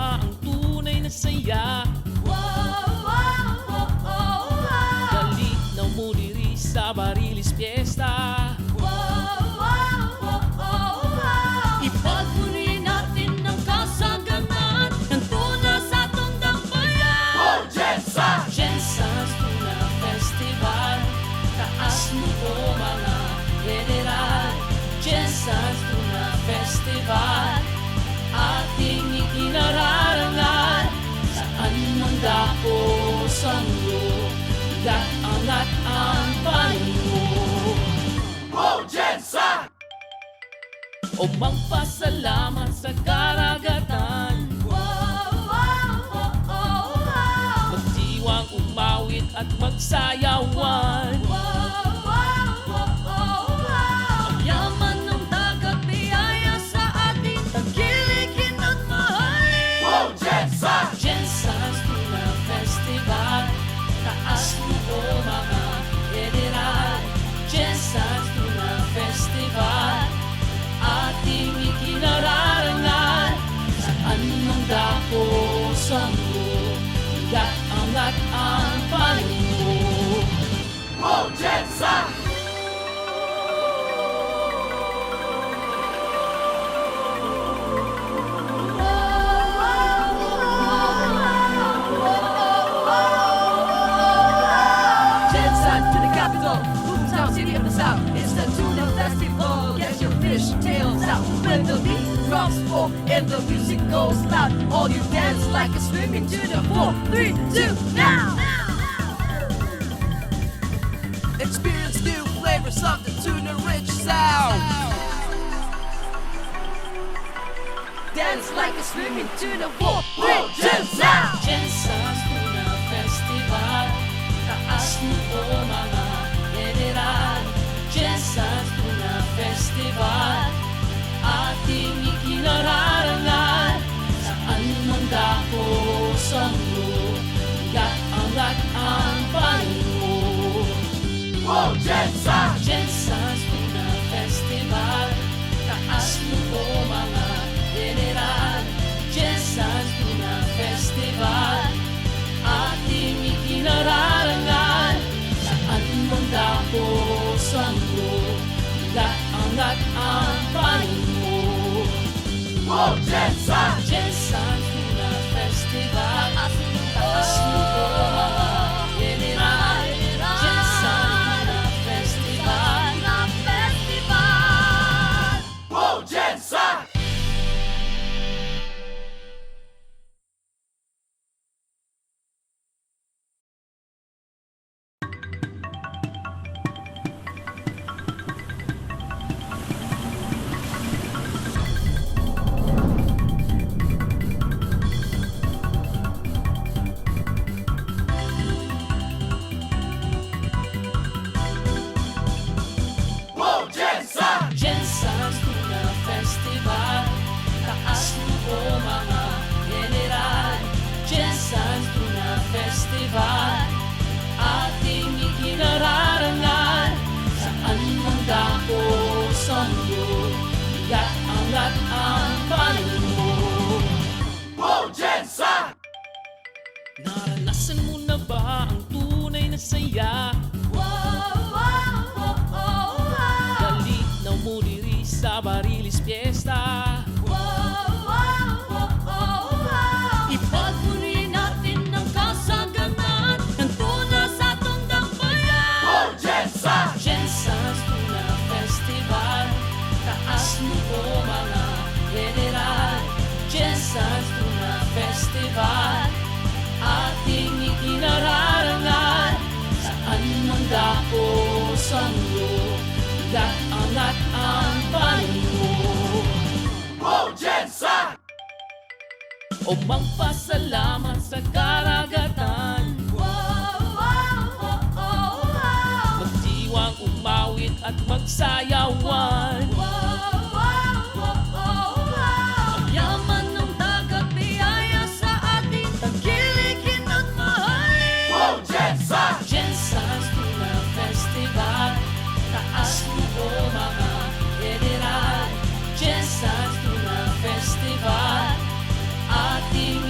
ba ang tunay na saya? Kalinaw mo diri sa Barilis Fiesta. Ipagpuni natin ang kasaganan ng tuna sa atong dambayan. Oh, Gensan! Gensan's Tuna Festival. Taas mo po mga general. Gensan's Tuna Festival. Ating ikinararangan. Saan man dako sa mundo, angat ang Panginoon. Oh, Gensan! O magpasalamat sa karagatan. Magdiwang umawit at magsayawan. Ang yaman ng dagat biyaya sa ating tangkilikin at mahalin. Oh, Gensan! Gensan's Tuna Festival. Taas mo po mga general. Gensan's Tuna Festival. Ating ikinararangan. Saan mang dako sa mundo, angat ang Panginoon. Oh, Gensan! Gensan to the capital, hometown city of the south. It's the Tuna Festival. Get your fish tails out when the beat drops full and the music goes loud. All you dance like a swimming to the 4, 3, 2, now! Experience new flavors of the tuna-rich sound. Dance like a swimming to the 4, 3, 2, Gensan! now! Gensan's Tuna Festival. Taas mo po mga general. Gensan's Tuna Festival. Ating ikinararangan. Saan man dako sa mundo, angat ang Panginoon. Oh, Gensan! Gensan's Tuna Festival. Taas mo po mga general. Gensan's Tuna Festival. Ating ikinararangan. Saan man dako sa mundo, angat ang Panginoon. Oh, Gensan! Gensan's Tuna Festival. Taas mo po mga general. Gensan's Tuna Festival. Oh, Gensan! Oh, Gensan! Gensan's Tuna Festival. Taas mo po mga general. Gensan's Tuna Festival. Ating ikinararangan. Saan man dako sa mundo, angat ang Panginoon. Oh, Gensan! Naranasan mo na ba ang tunay na saya? Kalinaw mo diri sa Barilis Fiesta. Ipagpuni natin ang kasaganan ng tuna sa atong dambayan. Oh, Gensan! Gensan's Tuna Festival. Taas mo po mga general. Gensan's Tuna Festival. Ating ikinararangan. Saan man dako sa mundo, angat ang Panginoon. Oh, Gensan! O magpasalamat sa karagatan. Magdiwang umawit at magsayawan. Ang yaman ng dagat biyaya sa ating tangkilikin at mahalin. Oh, Gensan! Gensan's Tuna Festival. Taas mo po mga general. Gensan's Tuna Festival. Ating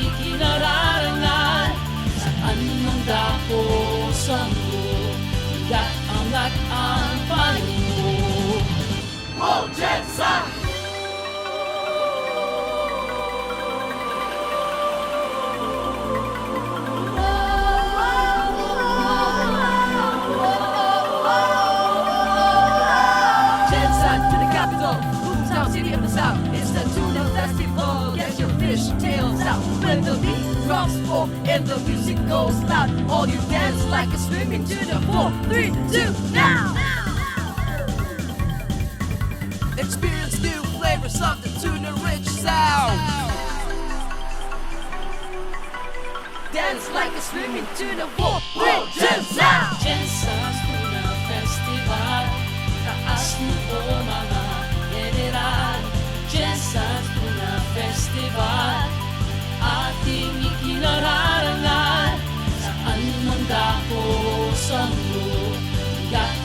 drops fall and the music goes loud. All you dance like a swimming to the 4, 3, 2, now! Experience new flavors of the tuna-rich sound. Dance like a swimming to the 4, 3, 2, now! Gensan Tuna Festival, taas mo po mga general. Gensan Tuna Festival, ating ikinararangan. Saan man dako sa mundo,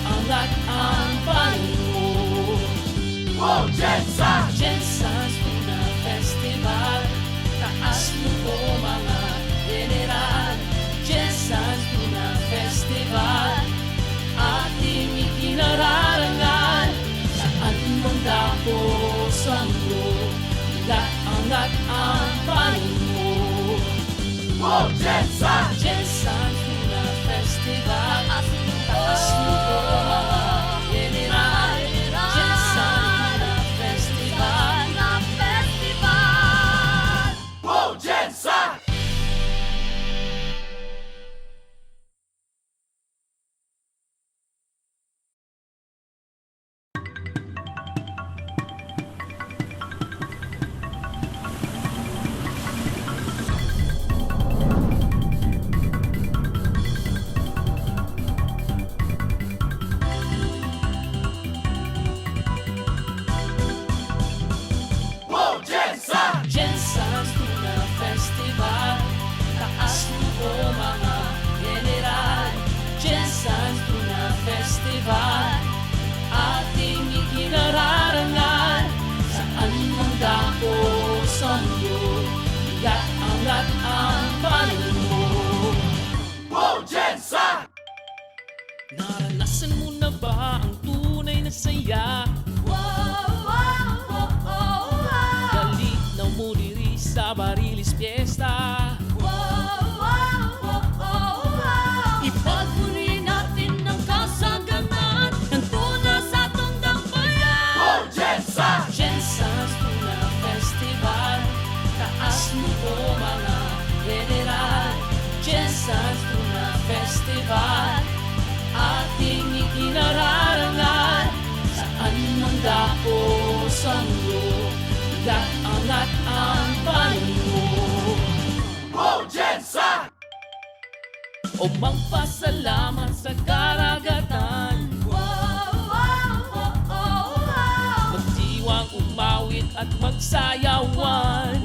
angat ang Panginoon. Oh, Gensan! Gensan Tuna Festival, taas mo po mga general. Gensan Tuna Festival, ating ikinararangan. Saan man dako sa mundo, angat ang Panginoon. Oh, Gensan! Gensan Tuna Festival, taas mo po mga general. Gensan Tuna Festival, Oh, Gensan! Oh, Gensan! Gensan Tuna Festival, taas mo po mga general. Gensan Tuna Festival, ating ikinararangan. Saan man dako sa mundo, angat ang Panginoon. Oh, Gensan! Naranasan mo na ba ang tunay na saya? Dali na mo diri sa Barilis Fiesta. Ipagpuri natin ang kasaganan ng tuna sa atong dambayan. Oh, Gensan! Gensan Tuna Festival, taas mo po mga general. Gensan Tuna Festival, ating ikinararangan. Saan man dako sa mundo, angat ang Panginoon. Oh, Gensan! O magpasalamat sa karagatan, magdiwang umawit at magsayawan.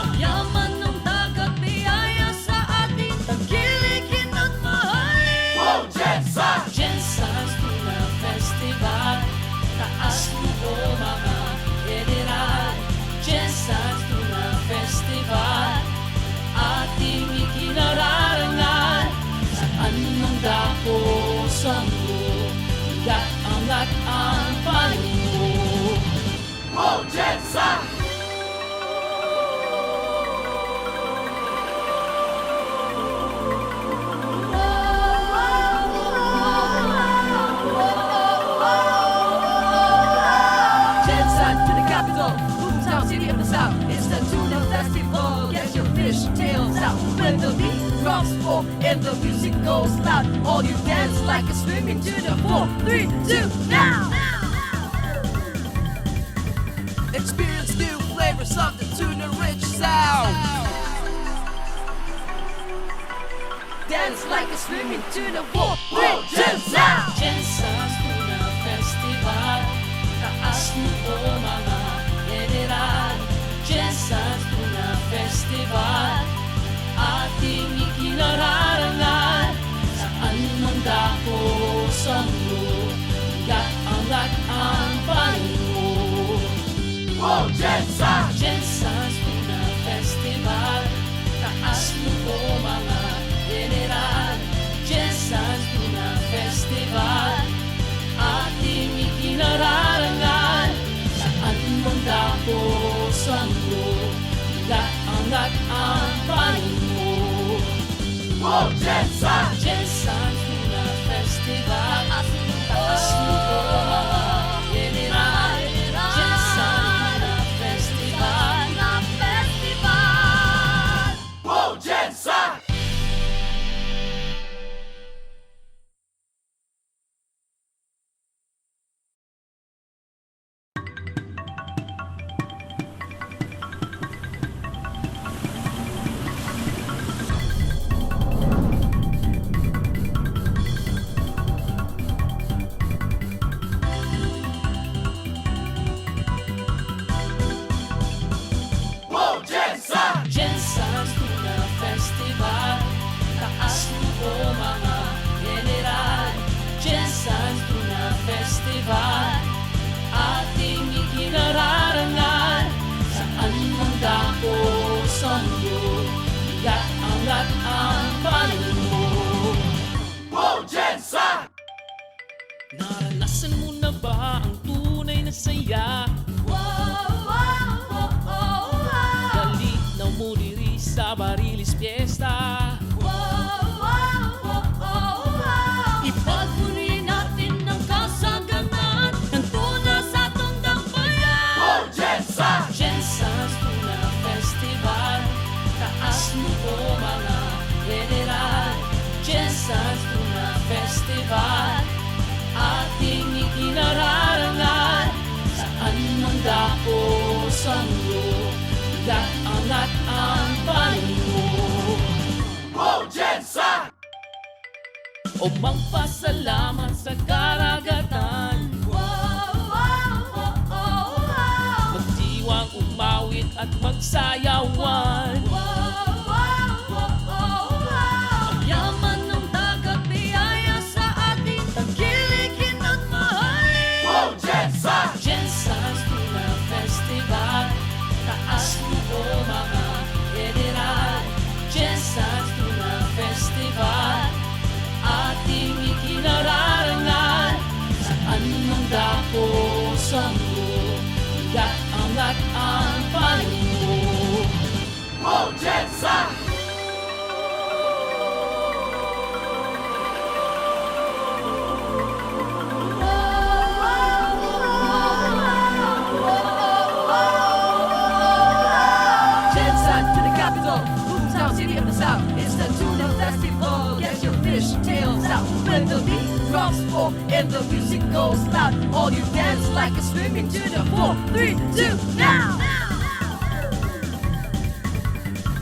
Ang yaman ng dagat biyaya sa atin, tangkilikin at mahalin. Oh, Gensan! Gensan Tuna Festival, taas mo po mga general. Gensan Tuna Festival, ating ikinararangan. Saan man dako sa mundo, angat ang Panginoon. Oh, Gensan! Gensan to the capital, hometown city of the south. It's the Tuna Festival. Get your fish tails out when the beat drops fall and the music goes loud. All you dance like a swimming to the 4, 3, 2, now! Experience new flavors of the tuna-rich sound. Dance like a swimming to the 4, 3, Oh, 2, Gensan! now! Gensan Tuna Festival, taas mo po mga general. Gensan Tuna Festival, ating ikinararangan. Saan man dako sa mundo, angat ang Panginoon. Oh, Gensan! Gensan Tuna Festival, taas mo po mga general. Gensan Tuna Festival, ating ikinararangan. Saan man dako sa mundo, angat ang Panginoon. Oh, Gensan! Gensan Tuna Festival, taas mo po mga general. Gensan Tuna Festival, na ba ang tunay na saya? Dali na mo diri sa Barilis Fiesta. Ipagpuri natin ang kasaganan ng tuna sa atong dambayan. Oh, Gensan! Gensan's Tuna Festival, taas mo po mga general. Gensan's Tuna Festival, ating ikinararangan. Saan mang dako sa mundo, angat ang panin mo. Oh, Gensan! O magpasalamat sa karagatan, magdiwang umawit at magsayawan. Ang yaman ng dagat biyaya sa ating tangkilikin at mahalin. Oh, Gensan! Gensan's Tuna Festival, taas mo po mga general. Gensan's Tuna Festival, ating ikinararangan. Saan mang dako sa mundo, angat ang panin mo. Oh, Gensan! Gensan to the capital, hometown city of the South. It's the Tuna Festival. Get your fish tails out when the beat drops full and the music goes loud. All you dance like a swimming to the 4, 3, 2, now!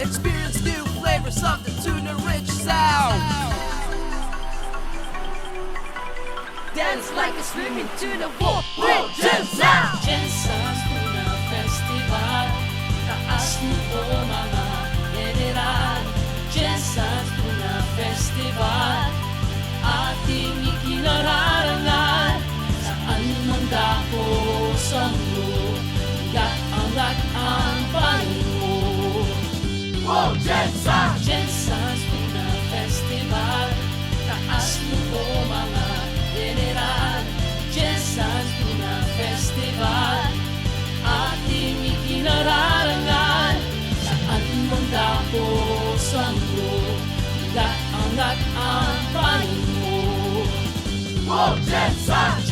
Experience new flavors of the tuna-rich sound. Dance like a swimming to the 4, 3, Oh, 2, Gensan! now! Gensan's Tuna Festival, taas mo po mga general. Gensan's Tuna Festival, ating ikinararangan. Saan mang dako sa mundo, angat ang panin mo. Oh, Gensan! Gensan's Tuna Festival, taas mo po mga general. Gensan's Tuna Festival, ating ikinararangan. Saan mang dako sa mundo, angat ang panin mo. Oh, Gensan!